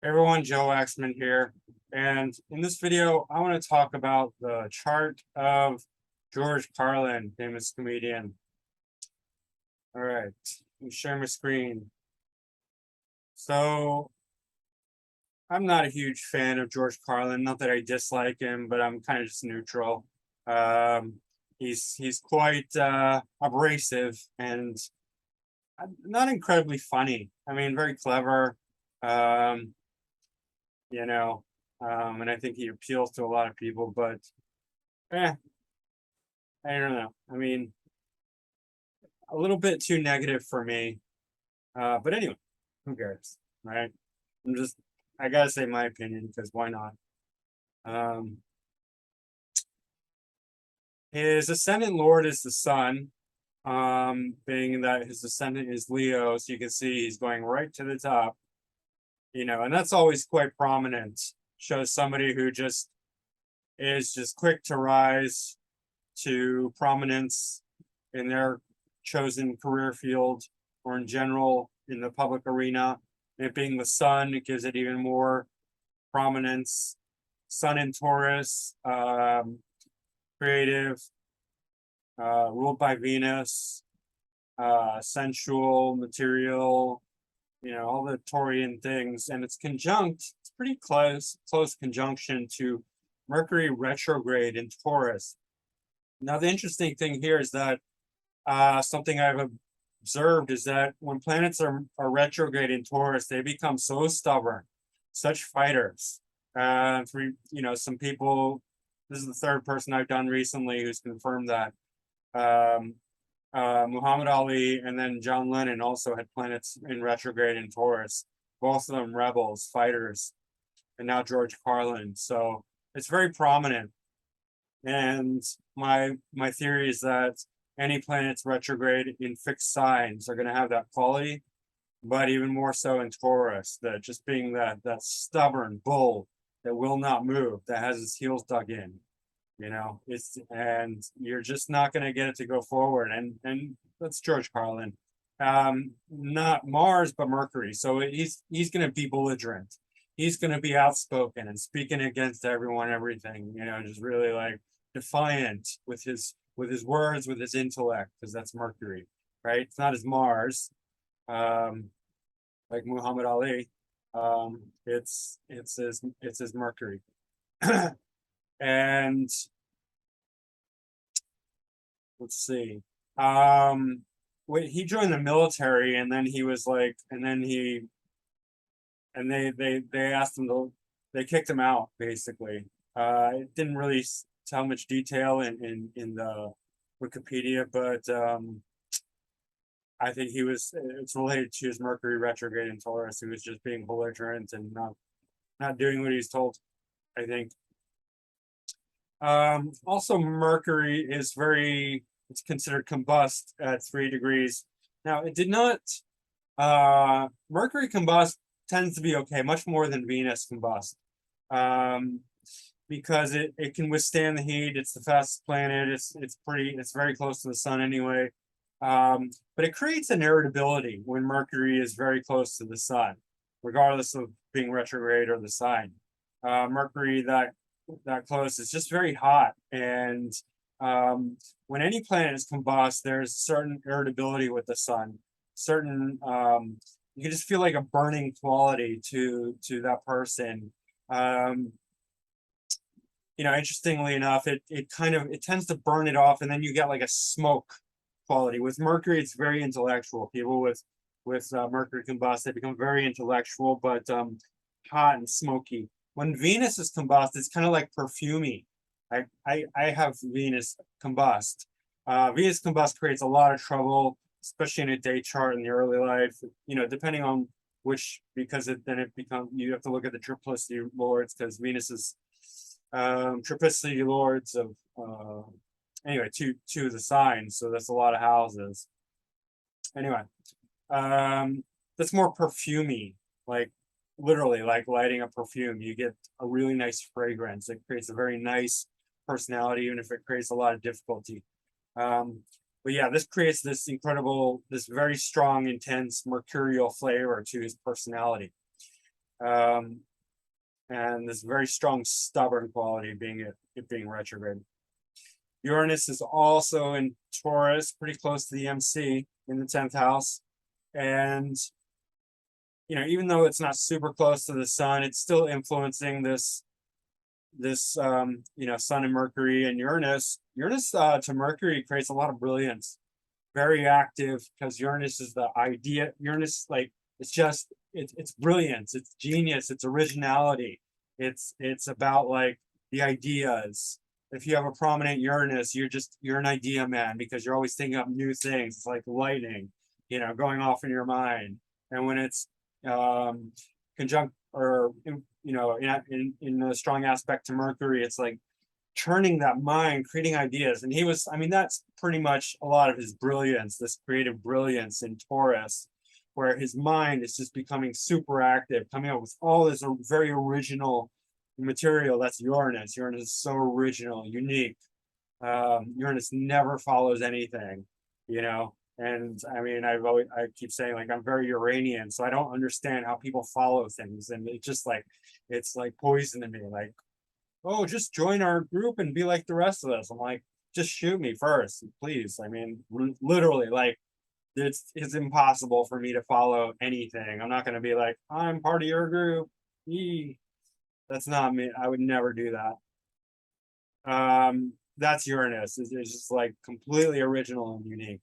Everyone, Joe Waxman here, and in this video, I want to talk about the chart of George Carlin, famous comedian. All right, let me share my screen. So, I'm not a huge fan of George Carlin. Not that I dislike him, but I'm kind of just neutral. Um, he's quite abrasive and not incredibly funny. I mean, very clever. Um, you know, and I think he appeals to a lot of people, but I don't know. I mean, a little bit too negative for me. But anyway, who cares, right? I'm just, I gotta say my opinion because why not? Um, his ascendant lord is the sun, being that his ascendant is Leo, so you can see he's going right to the top, and that's always quite prominent. Shows somebody who just is just quick to rise to prominence in their chosen career field or in general in the public arena. And it being the sun, it gives it even more prominence. Sun in Taurus, creative, ruled by Venus, sensual, material, all the Taurian things. And it's pretty close conjunction to Mercury retrograde in Taurus. Now, the interesting thing here is that something I've observed is that when planets are retrograde in Taurus, they become so stubborn, such fighters. Some people, this is the third person I've done recently who's confirmed that. Muhammad Ali and then John Lennon also had planets in retrograde in Taurus, both of them rebels, fighters, and now George Carlin. So it's very prominent. And my theory is that any planets retrograde in fixed signs are going to have that quality, but even more so in Taurus, that just being that stubborn bull that will not move, that has his heels dug in, and you're just not going to get it to go forward. And that's George Carlin. Not Mars, but Mercury. So he's going to be belligerent. He's going to be outspoken and speaking against everyone, everything, just really like defiant with his words, with his intellect, because that's Mercury, right? It's not his Mars, like Muhammad Ali. It's his Mercury. And let's see. He joined the military, and then he was like, and then they asked him to, they kicked him out basically. It didn't really tell much detail in the Wikipedia, but I think it's related to his Mercury retrograde in Taurus. He was just being belligerent and not doing what he's told, I think. Also, Mercury is it's considered combust at 3 degrees. Now, it did not, Mercury combust tends to be okay, much more than Venus combust. Because it can withstand the heat. It's the fastest planet. It's very close to the sun anyway. But it creates an irritability when Mercury is very close to the sun, regardless of being retrograde or the sign. Mercury that close is just very hot, and when any planet is combust, there's certain irritability with the sun. Certain you can just feel like a burning quality to that person. Interestingly enough, it tends to burn it off, and then you get like a smoke quality. With Mercury, it's very intellectual. People with Mercury combust, they become very intellectual, but hot and smoky. When Venus is combust, it's kind of like perfumey. I have Venus combust. Venus combust creates a lot of trouble, especially in a day chart in the early life. Depending on which, because you have to look at the triplicity lords, because Venus is triplicity lords of anyway two of the signs, so that's a lot of houses. Anyway, that's more perfumey, like literally like lighting a perfume. You get a really nice fragrance. It creates a very nice personality, even if it creates a lot of difficulty. But yeah, this creates this very strong, intense mercurial flavor to his personality. And this very strong stubborn quality being it being retrograde. Uranus is also in Taurus, pretty close to the MC in the 10th house. And, even though it's not super close to the sun, it's still influencing this Sun and Mercury and Uranus. Uranus to Mercury creates a lot of brilliance, very active, because Uranus is the idea. Uranus, like, it's brilliance, it's genius, it's originality. It's about like the ideas. If you have a prominent Uranus, you're an idea man, because you're always thinking up new things. It's like lightning, going off in your mind. And when it's conjunct or in a strong aspect to Mercury, it's like turning that mind, creating ideas. And that's pretty much a lot of his brilliance, this creative brilliance in Taurus, where his mind is just becoming super active, coming up with all this very original material. That's Uranus. Uranus is so original, unique. Uranus never follows anything, and I keep saying, like, I'm very Uranian, so I don't understand how people follow things. And it's like poison to me. Like, oh, just join our group and be like the rest of us. I'm like, just shoot me first, please. Literally, like, it's impossible for me to follow anything. I'm not going to be like, I'm part of your group. That's not me. I would never do that. That's Uranus. It's just like completely original and unique.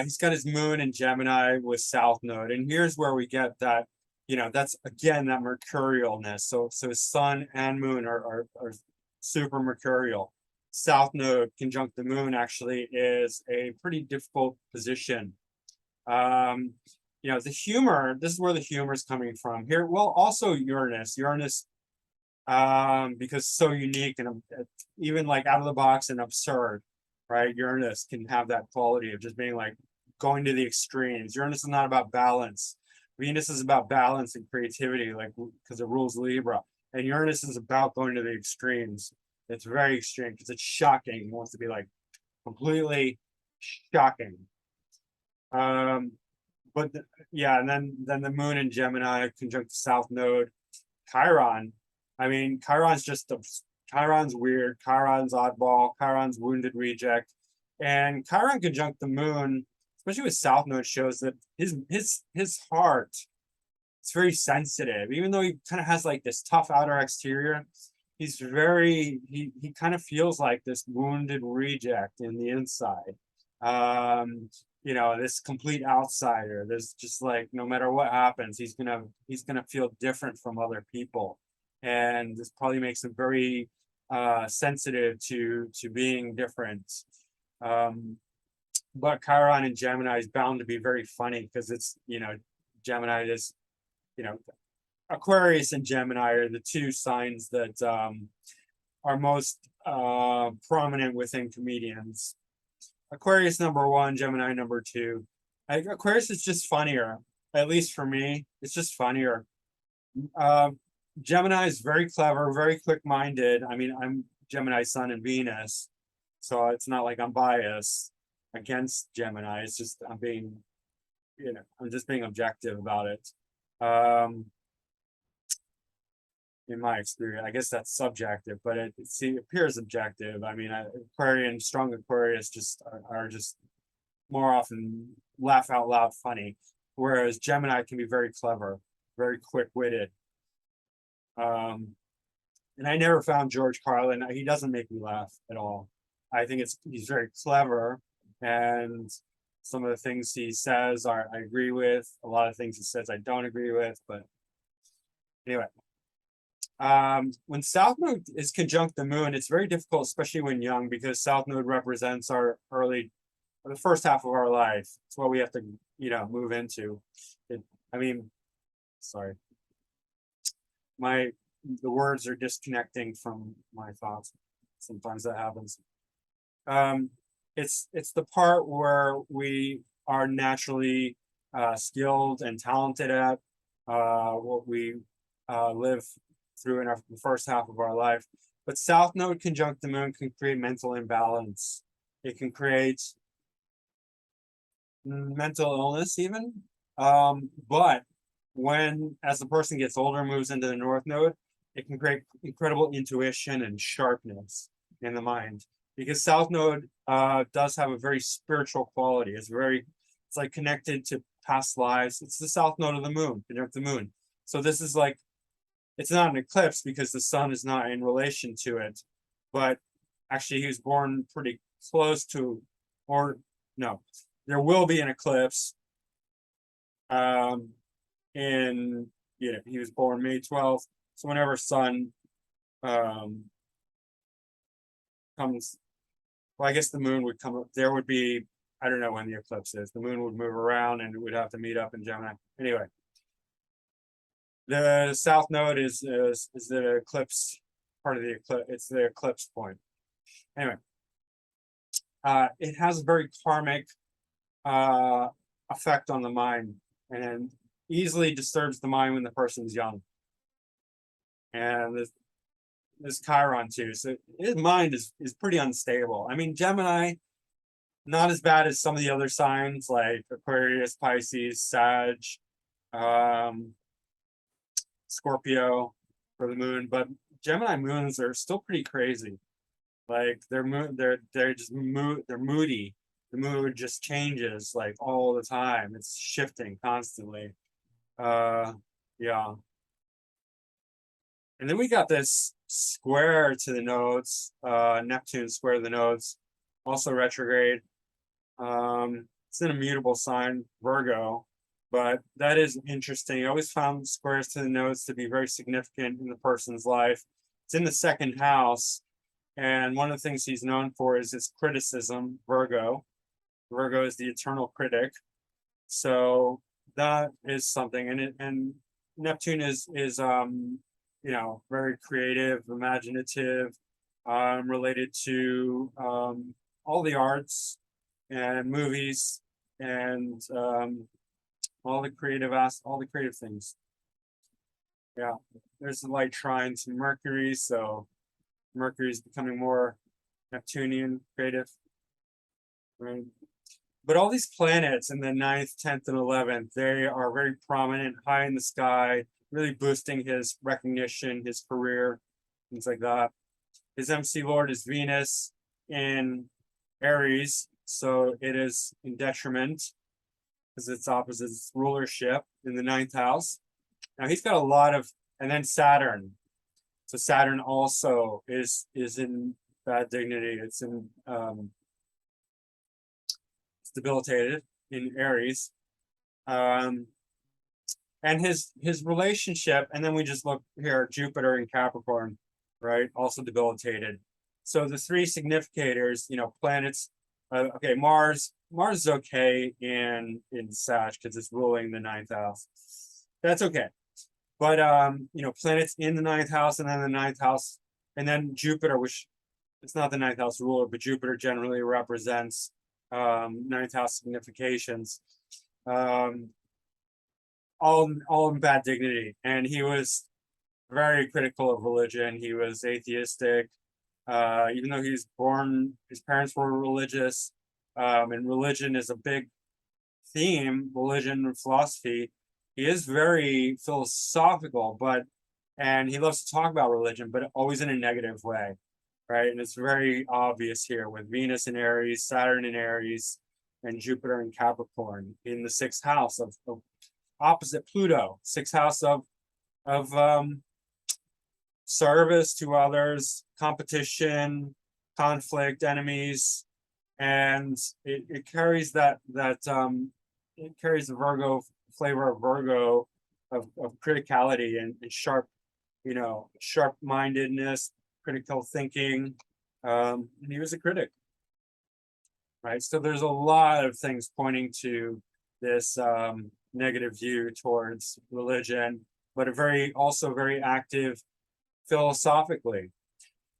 He's got his moon in Gemini with South Node, and here's where we get that. That's again that mercurialness. So his sun and moon are super mercurial. South Node conjunct the moon actually is a pretty difficult position. The humor. This is where the humor is coming from here. Well, also Uranus, because so unique and even like out of the box and absurd, right? Uranus can have that quality of just being like going to the extremes. Uranus is not about balance. Venus is about balance and creativity, like, because it rules Libra, and Uranus is about going to the extremes. It's very extreme because it's shocking. It wants to be like completely shocking. But yeah, and then the moon in Gemini conjunct the South Node. Chiron. Chiron's weird. Chiron's oddball. Chiron's wounded reject. And Chiron conjunct the moon, especially with South Node, shows that his heart, it's very sensitive. Even though he kind of has like this tough outer exterior, he kind of feels like this wounded reject in the inside. This complete outsider. There's just like, no matter what happens, he's gonna feel different from other people, and this probably makes him very sensitive to being different. But Chiron in Gemini is bound to be very funny because it's Gemini is Aquarius and Gemini are the two signs that are most prominent within comedians. Aquarius #1, Gemini #2. Aquarius is just funnier, at least for me. It's just funnier. Gemini is very clever, very quick-minded. I'm Gemini Sun and Venus, so it's not like I'm biased against Gemini. It's just I'm just being objective about it. In my experience, I guess that's subjective, but it appears objective. Strong Aquarius are just more often laugh out loud funny, whereas Gemini can be very clever, very quick-witted. And I never found George Carlin. He doesn't make me laugh at all. I think he's very clever, and some of the things he says I agree with. A lot of things he says I don't agree with, but anyway. When South Node is conjunct the moon, it's very difficult, especially when young, because South Node represents the first half of our life. It's what we have to, move into. Sorry. The words are disconnecting from my thoughts. Sometimes that happens. It's the part where we are naturally skilled and talented at what we live through in the first half of our life. But South Node conjunct the moon can create mental imbalance. It can create mental illness even. But as the person gets older and moves into the North Node, it can create incredible intuition and sharpness in the mind. Because South Node does have a very spiritual quality. It's like connected to past lives. It's the South Node of the moon, the moon. So this is like, it's not an eclipse because the sun is not in relation to it, but actually he was born pretty close to, or no, there will be an eclipse. In, he was born May 12th. So whenever sun comes, well, I guess the moon would come up. There would be, I don't know when the eclipse is. The moon would move around and it would have to meet up in Gemini. Anyway, the South Node is the eclipse part of the eclipse. It's the eclipse point. Anyway, it has a very karmic effect on the mind and easily disturbs the mind when the person's young. And this Chiron too. So his mind is pretty unstable. I mean, Gemini, not as bad as some of the other signs like Aquarius, Pisces, Sag, Scorpio for the moon, but Gemini moons are still pretty crazy. Like they're moody. The mood just changes like all the time. It's shifting constantly. Yeah. And then we got this square to the nodes, Neptune square to the nodes, also retrograde. It's an immutable sign, Virgo, but that is interesting. I always found squares to the nodes to be very significant in the person's life. It's in the second house, and one of the things he's known for is his criticism, Virgo. Virgo is the eternal critic. So that is something, and Neptune is very creative, imaginative, related to all the arts and movies and all the creative things. Yeah, there's the light trine to Mercury, so Mercury is becoming more Neptunian, creative. Right? But all these planets in the 9th, 10th, and 11th, they are very prominent, high in the sky, really boosting his recognition, his career, things like that. His MC Lord is Venus in Aries, so it is in detriment because it's opposite its rulership in the 9th house. Now he's got a lot of, and then Saturn. So Saturn also is in bad dignity. It's in it's debilitated in Aries. And his relationship, and then we just look here, Jupiter in Capricorn, right? Also debilitated. So the three significators, planets. Okay, Mars is okay in Sag because it's ruling the 9th house. That's okay. But planets in the 9th house and then the 9th house, and then Jupiter, which it's not the 9th house ruler, but Jupiter generally represents 9th house significations. All in bad dignity, and he was very critical of religion. He was atheistic, even though he was born, his parents were religious, and religion is a big theme, religion and philosophy. He is very philosophical, and he loves to talk about religion, but always in a negative way, right? And it's very obvious here with Venus in Aries, Saturn in Aries, and Jupiter in Capricorn in the 6th house of opposite Pluto, 6th house of service to others, competition, conflict, enemies, and it carries it carries the Virgo flavor of Virgo of criticality and sharp, sharp-mindedness, critical thinking, and he was a critic, right? So there's a lot of things pointing to this negative view towards religion, but also very active philosophically.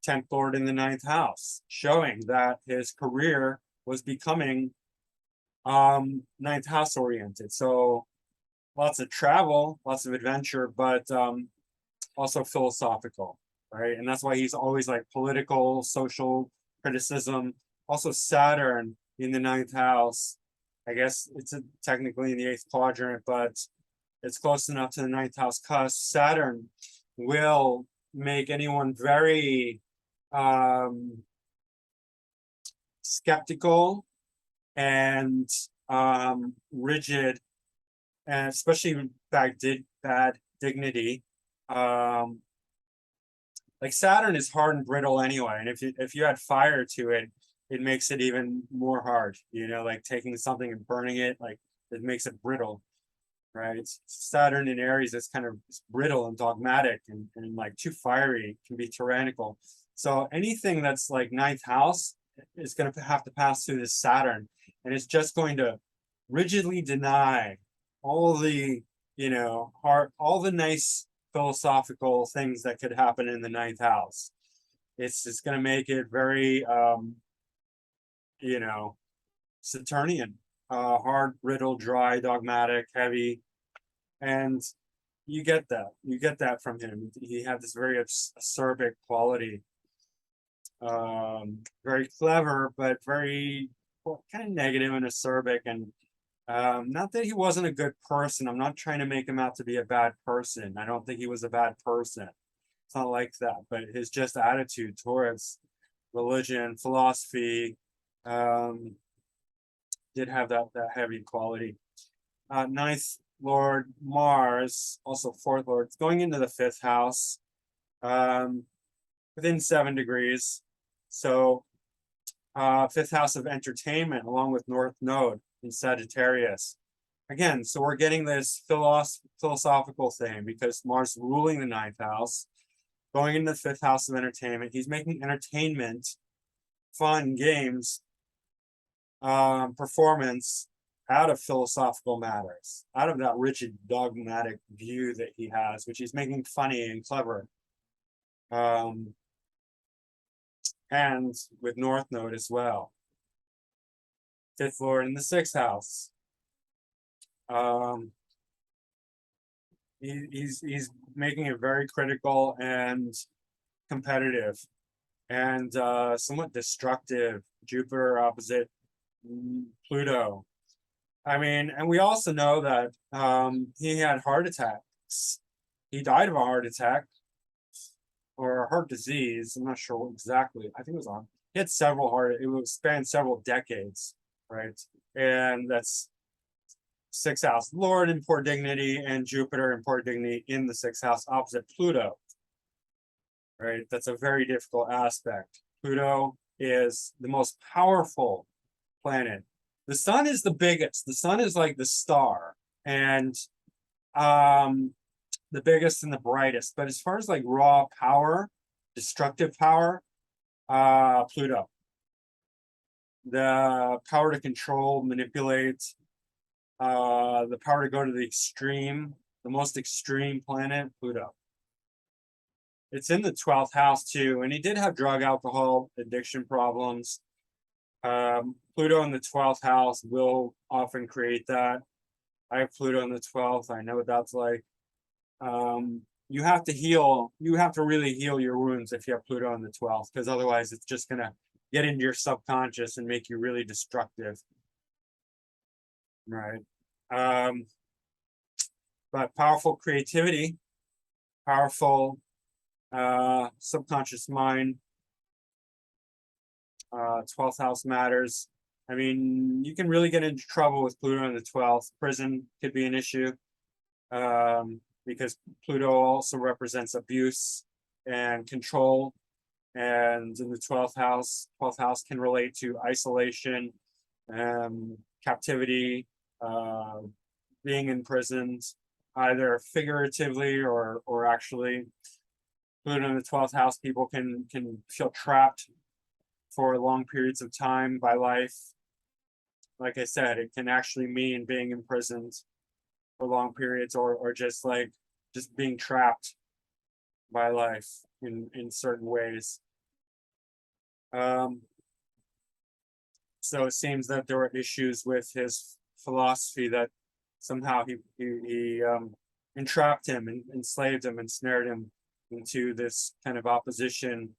10th Lord in the 9th house, showing that his career was becoming 9th house oriented. So lots of travel, lots of adventure, but also philosophical, right? And that's why he's always like political, social criticism. Also Saturn in the 9th house. I guess it's technically in the 8th quadrant, but it's close enough to the ninth house cusp. Saturn will make anyone very skeptical and rigid, and especially bad dignity. Like Saturn is hard and brittle anyway, and if you add fire to it, it makes it even more hard. You know, like taking something and burning it, like it makes it brittle, right? It's Saturn in Aries is kind of brittle and dogmatic and like too fiery, can be tyrannical. So anything that's like ninth house is going to have to pass through this Saturn, and it's just going to rigidly deny all the, you know, all the nice philosophical things that could happen in the ninth house. It's just going to make it very, you know, Saturnian, hard, brittle, dry, dogmatic, heavy, and you get that. You get that from him. He had this very acerbic quality, very clever, but very kind of negative and acerbic. And not that he wasn't a good person. I'm not trying to make him out to be a bad person. I don't think he was a bad person. It's not like that. But his just attitude towards religion, philosophy, did have that heavy quality. Ninth Lord Mars, also fourth Lord, going into the fifth house, within 7 degrees. So fifth house of entertainment, along with North Node in Sagittarius. Again, so we're getting this philosophical thing because Mars ruling the ninth house, going into the fifth house of entertainment. He's making entertainment, fun, games, performance out of philosophical matters, out of that rigid dogmatic view that he has, which he's making funny and clever. And with North Node as well. Fifth Lord in the sixth house. He's making it very critical and competitive and somewhat destructive. Jupiter opposite Pluto. I mean, and we also know that he had heart attacks. He died of a heart attack or a heart disease. I'm not sure what exactly. I think it was on. He had it would span several decades, right? And that's sixth house Lord in poor dignity and Jupiter in poor dignity in the sixth house opposite Pluto, right? That's a very difficult aspect. Pluto is the most powerful planet. The sun is the biggest. The sun is like the star and the biggest and the brightest. But as far as like raw power, destructive power, Pluto. The power to control, manipulate, the power to go to the extreme, the most extreme planet, Pluto. It's in the 12th house too, and he did have drug, alcohol, addiction problems. Pluto in the 12th house will often create that. I have Pluto in the 12th. I know what that's like. You have to heal. You have to really heal your wounds if you have Pluto in the 12th, because otherwise it's just going to get into your subconscious and make you really destructive. Right. But powerful creativity, powerful subconscious mind. 12th house matters. I mean, you can really get into trouble with Pluto in the 12th. Prison could be an issue because Pluto also represents abuse and control. And in the 12th house can relate to isolation, captivity, being in prisons, either figuratively or actually. Pluto in the 12th house, people can feel trapped for long periods of time by life. Like I said, it can actually mean being imprisoned for long periods or just being trapped by life in certain ways. So it seems that there were issues with his philosophy that somehow he entrapped him and enslaved him and snared him into this kind of opposition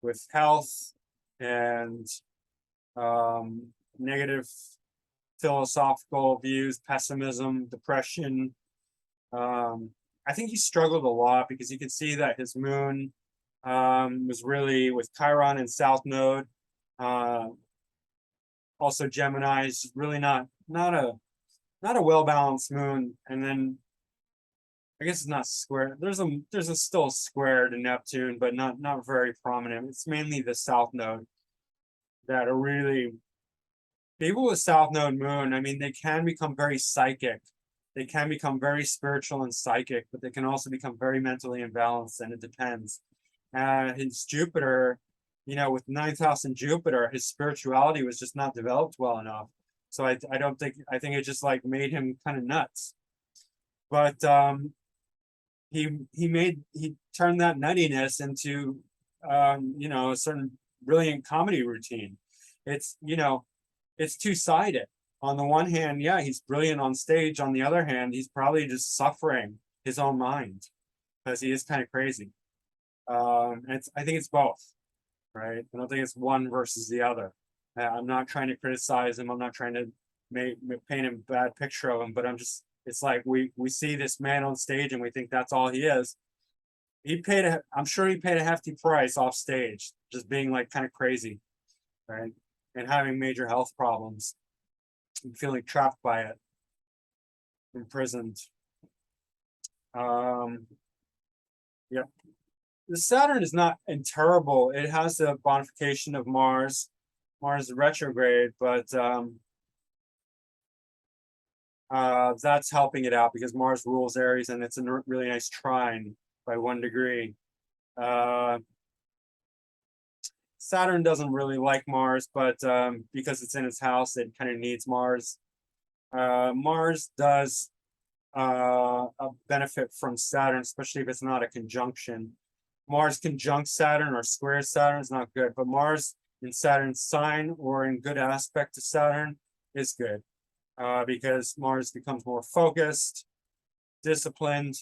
with health and negative philosophical views, pessimism, depression, I think he struggled a lot because you can see that his moon was really with Chiron and South Node. Also Gemini is really not a well balanced moon. And then I guess it's not square. There's a still square to Neptune, but not very prominent. It's mainly the South Node that are really people with South Node moon. I mean, they can become very psychic. They can become very spiritual and psychic, but they can also become very mentally imbalanced, and it depends. His Jupiter, with ninth house in Jupiter, his spirituality was just not developed well enough. So I don't think I think it just like made him kind of nuts. But he turned that nuttiness into a certain brilliant comedy routine. It's it's two-sided. On the one hand, yeah, he's brilliant on stage. On the other hand, he's probably just suffering his own mind because he is kind of crazy. I think it's both, right? I don't think it's one versus the other. I'm not trying to criticize him. I'm not trying to paint a bad picture of him, but it's like we see this man on stage and we think that's all he is. I'm sure he paid a hefty price off stage, just being like kind of crazy, right? And having major health problems and feeling trapped by it, imprisoned. Yep. The Saturn is not in terrible. It has the bonification of Mars. Mars is retrograde, but that's helping it out because Mars rules Aries and it's a really nice trine by 1 degree. Saturn doesn't really like Mars, but because it's in its house, it kind of needs Mars. Mars does benefit from Saturn, especially if it's not a conjunction. Mars conjunct Saturn or square Saturn is not good, but Mars in Saturn's sign or in good aspect to Saturn is good because Mars becomes more focused, disciplined,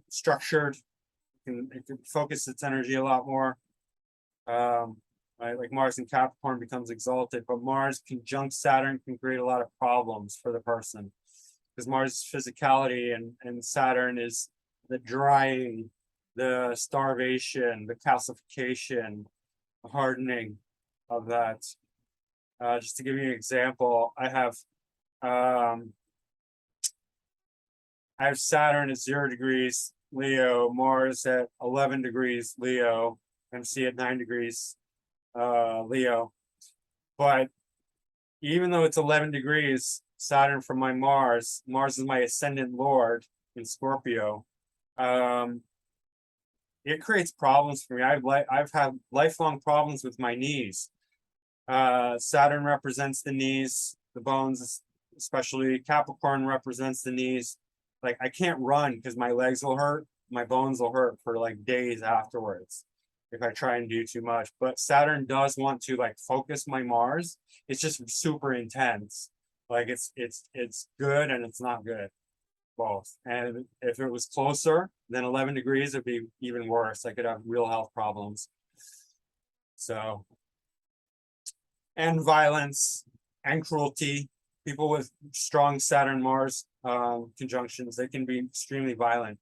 structured. It can focus its energy a lot more. Right? Like Mars in Capricorn becomes exalted, but Mars conjunct Saturn can create a lot of problems for the person because Mars is physicality and Saturn is the drying, the starvation, the calcification, the hardening of that. Just to give you an example, I have Saturn at 0 degrees Leo, Mars at 11 degrees Leo, MC at 9 degrees Leo. But even though it's 11 degrees Saturn from my Mars is my ascendant Lord in Scorpio. It creates problems for me. I've had lifelong problems with my knees. Saturn represents the knees, the bones, especially Capricorn represents the knees. Like I can't run because my legs will hurt, my bones will hurt for like days afterwards if I try and do too much. But Saturn does want to like focus my Mars. It's just super intense. Like it's good and it's not good, both. And if it was closer than 11 degrees, it'd be even worse. I could have real health problems. So, and violence and cruelty. People with strong Saturn Mars conjunctions, they can be extremely violent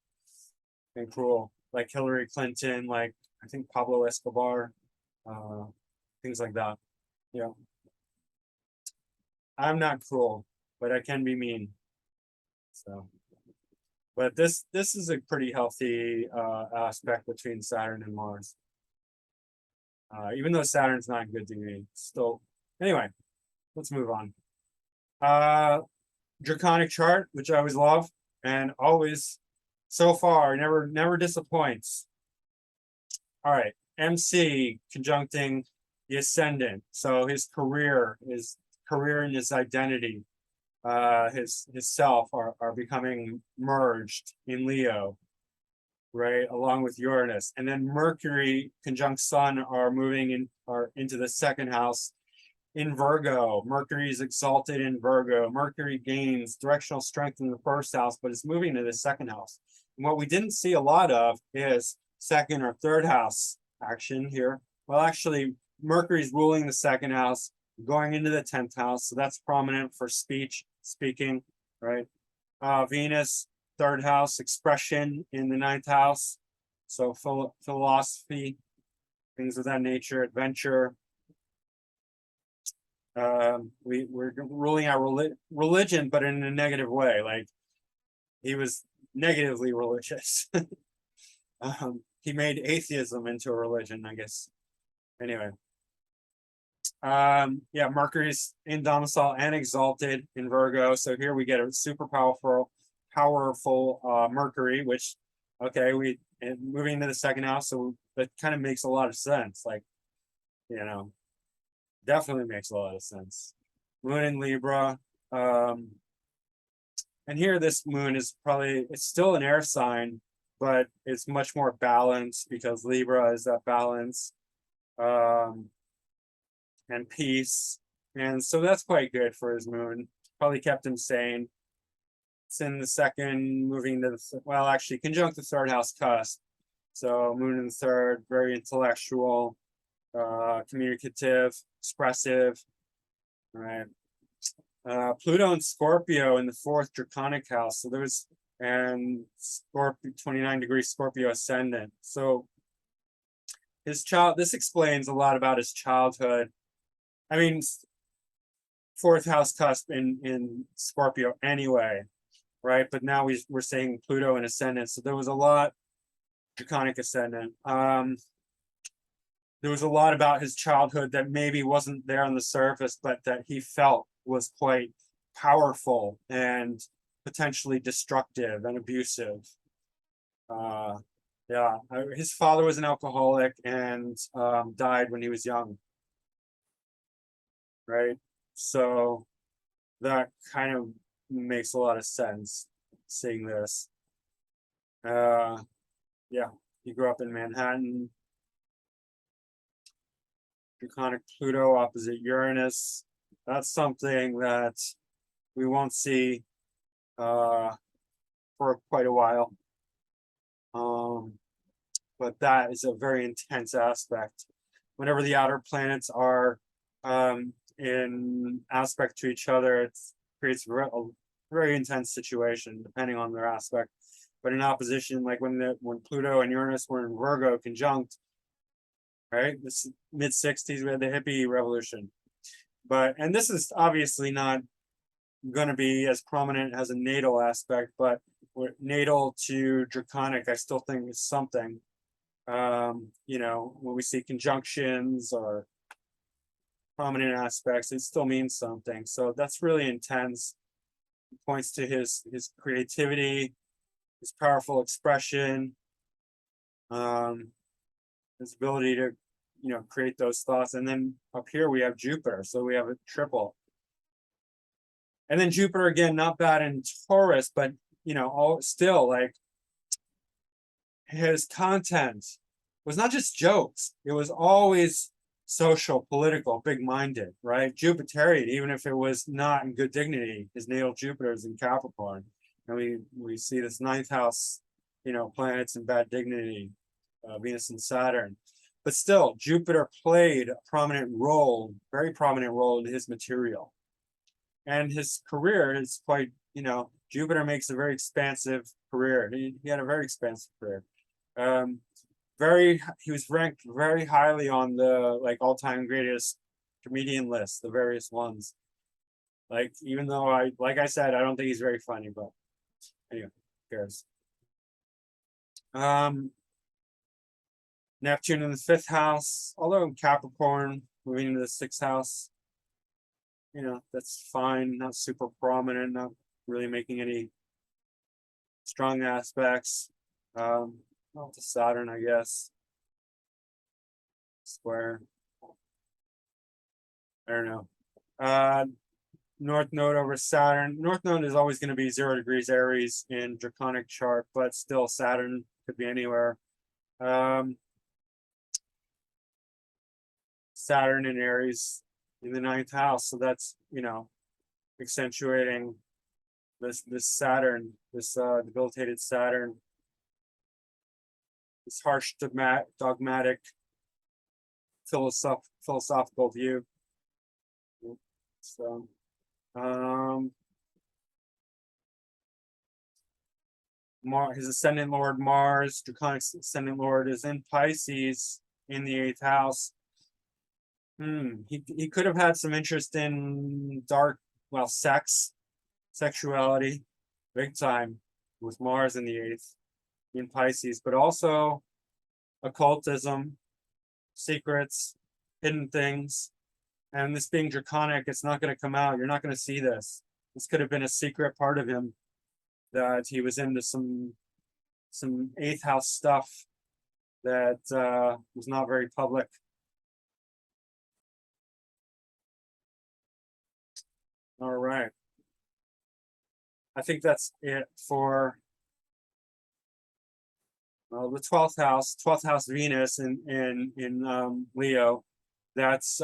and cruel, like Hillary Clinton, like I think Pablo Escobar, things like that. Yeah. I'm not cruel, but I can be mean. So, but this is a pretty healthy aspect between Saturn and Mars. Even though Saturn's not good to me, still. Anyway, let's move on. Draconic chart, which I always love, and always, so far, never disappoints. All right, MC conjuncting the ascendant. So his career and his identity, his self are becoming merged in Leo, right, along with Uranus. And then Mercury conjunct Sun are moving into the second house in Virgo. Mercury is exalted in Virgo. Mercury gains directional strength in the first house, but it's moving to the second house. And what we didn't see a lot of is second or third house action here. Well, actually, Mercury's ruling the second house, going into the 10th house. So that's prominent for speech, speaking, right? Venus, third house, expression in the ninth house. So philosophy, things of that nature, adventure. We're ruling out religion, but in a negative way. Like he was negatively religious. He made atheism into a religion, I guess. Anyway. Yeah, Mercury's in domicile and exalted in Virgo. So here we get a super powerful Mercury, which okay, and moving into the second house, so that kind of makes a lot of sense. Like, you know, definitely makes a lot of sense. Moon in Libra. And here this moon is it's still an air sign, but it's much more balanced because Libra is that balance. And peace. And so that's quite good for his moon. Probably kept him sane. It's in the second, moving to well, actually, conjunct the third house cusp. So moon in the third, very intellectual, communicative, expressive, right? Pluto and Scorpio in the fourth draconic house. So there's and Scorpio 29-degree Scorpio ascendant. So this explains a lot about his childhood. I mean, fourth house cusp in Scorpio anyway, right? But now we're saying Pluto and ascendant. So there was a lot draconic ascendant. There was a lot about his childhood that maybe wasn't there on the surface, but that he felt was quite powerful and potentially destructive and abusive. Yeah, his father was an alcoholic and died when he was young. Right? So that kind of makes a lot of sense seeing this. Yeah, he grew up in Manhattan. Draconic Pluto opposite Uranus. That's something that we won't see for quite a while. But that is a very intense aspect. Whenever the outer planets are in aspect to each other, it creates a very intense situation depending on their aspect. But in opposition, like when Pluto and Uranus were in Virgo conjunct, right? This mid-60s, we had the hippie revolution. And this is obviously not going to be as prominent as a natal aspect, but natal to draconic, I still think is something. You know, when we see conjunctions or prominent aspects, it still means something. So that's really intense. It points to his creativity, his powerful expression, his ability to, you know, create those thoughts. And then up here we have Jupiter, so we have a triple. And then Jupiter again, not bad in Taurus, but you know, still like his content was not just jokes, it was always social, political, big-minded, right? Jupiterian, even if it was not in good dignity. His natal Jupiter is in Capricorn, and we see this ninth house, you know, planets in bad dignity, Venus and Saturn. But still, Jupiter played a prominent role, very prominent role in his material. And his career is quite, you know, Jupiter makes a very expansive career. He had a very expansive career. He was ranked very highly on the like all-time greatest comedian list, the various ones. Like, even though like I said, I don't think he's very funny, but anyway, who cares? Neptune in the fifth house, although in Capricorn, moving into the sixth house, you know, that's fine, not super prominent, not really making any strong aspects. Well, to Saturn, I guess. Square. I don't know. North node over Saturn. North node is always going to be 0 degrees Aries in draconic chart, but still Saturn could be anywhere. Saturn in Aries in the ninth house, so that's, you know, accentuating this Saturn, this debilitated Saturn, this harsh, dogmatic, philosophical view. So, His ascendant lord Mars, draconic ascendant lord, is in Pisces in the 8th house. He could have had some interest in sexuality, big time, with Mars in the 8th in Pisces, but also occultism, secrets, hidden things. And this being draconic, it's not going to come out. You're not going to see this. This could have been a secret part of him, that he was into some 8th house stuff that was not very public. All right. I think that's it for the 12th house Venus in Leo. That's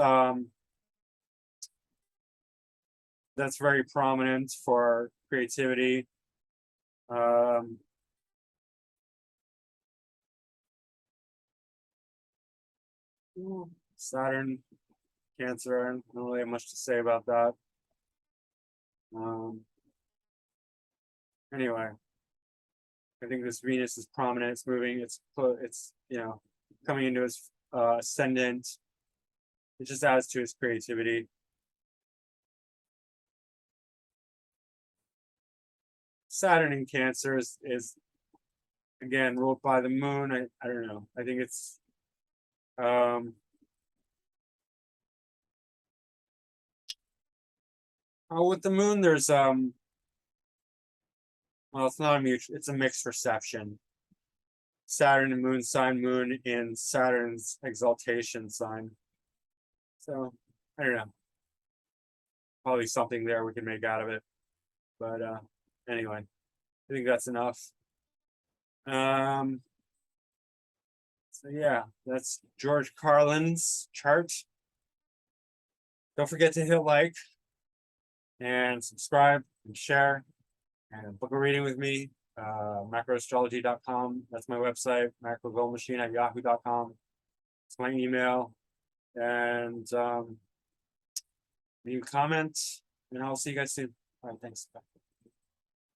very prominent for creativity. Saturn, Cancer, I don't really have much to say about that. Anyway, I think this Venus is prominent. It's moving. It's coming into his ascendant. It just adds to his creativity. Saturn in Cancer is again ruled by the moon. I don't know. I think it's with the moon there's well, it's not a mutual, it's a mixed reception. Saturn and moon sign, moon in Saturn's exaltation sign. So I don't know. Probably something there we can make out of it. But anyway, I think that's enough. So yeah, that's George Carlin's chart. Don't forget to hit like and subscribe and share and book a reading with me. Macroastrology.com. That's my website. Macrogoldmachine@yahoo.com. It's my email. And you comment, and I'll see you guys soon. All right, thanks. Bye.